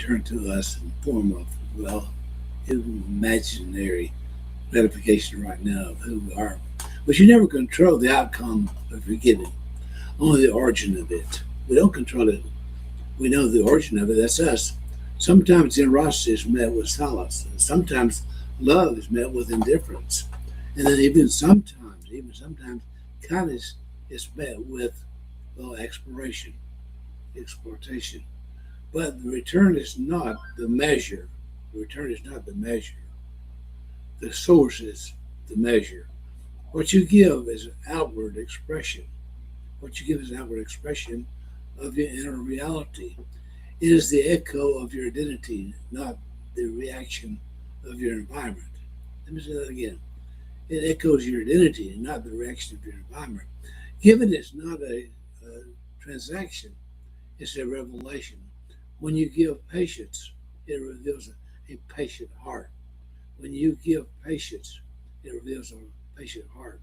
returned to us in the form of, well, imaginary gratification right now of who we are. But you never control the outcome of your giving, only the origin of it. We don't control it. We know the origin of it, that's us. Sometimes generosity is met with silence, and sometimes love is met with indifference. And then even sometimes, kindness is met with, well, exploitation. But the return is not the measure. The return is not the measure. The source is the measure. What you give is an outward expression. What you give is an outward expression of your inner reality. It is the echo of your identity, not the reaction of your environment. Let me say that again. It echoes your identity, not the reaction of your environment. Giving is not a transaction, it's a revelation. When you give patience, it reveals a patient heart. When you give patience, it reveals a patient heart.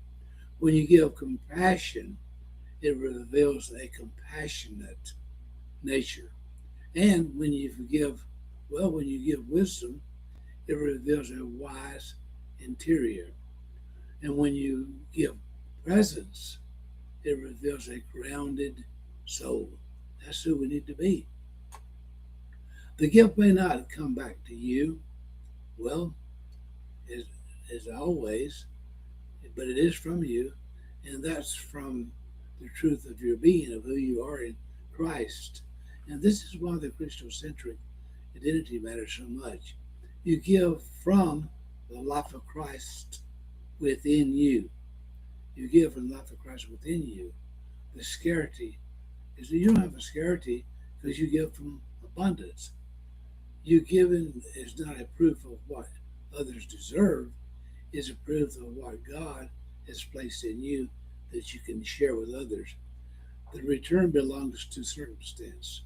When you give compassion, it reveals a compassionate nature. And when you forgive, well, when you give wisdom, it reveals a wise interior. And when you give presence, it reveals a grounded soul. That's who we need to be. The gift may not come back to you, well, as, as always, but it is from you, and that's from the truth of your being, of who you are in Christ. And this is why the Christocentric identity matters so much. You give from the life of Christ within you. You give from the life of Christ within you. The scarcity is that you don't have a scarcity because you give from abundance. You giving is not a proof of what others deserve, it's a proof of what God has placed in you that you can share with others. The return belongs to circumstance.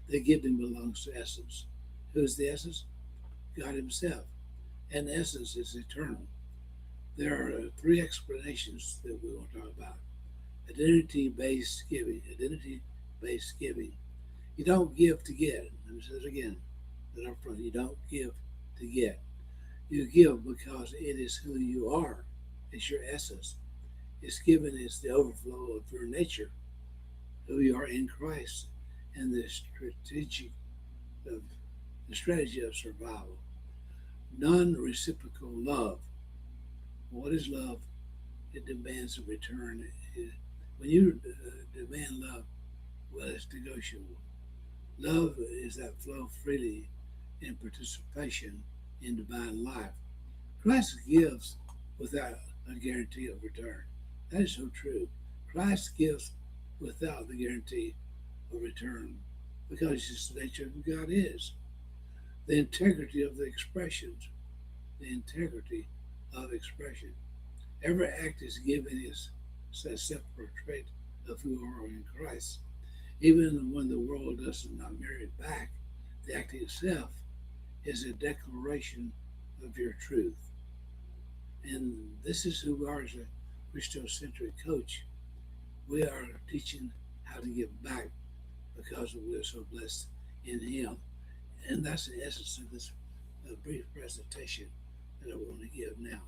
The giving belongs to essence. Who is the essence? God Himself. And essence is eternal. There are three explanations that we want to talk about. Identity based giving. Identity based giving. You don't give to get. Let me say it again. That up front. You don't give to get. You give because it is who you are. It's your essence. It's given as the overflow of your nature, who you are in Christ, and of the strategy of survival. Non-reciprocal love. What is love? It demands a return. When you demand love, well, it's negotiable. Love is that flow freely in participation in divine life. Christ gives without a guarantee of return. That is so true. Christ gives without the guarantee of return because it's just the nature of who God is. The integrity of the expressions. The integrity of expression. Every act is given is a separate trait of who we are in Christ. Even when the world does not mirror it back, the act itself is a declaration of your truth. And this is who we are as a Christocentric coach. We are teaching how to give back because we are so blessed in Him. And that's the essence of this brief presentation that I want to give now.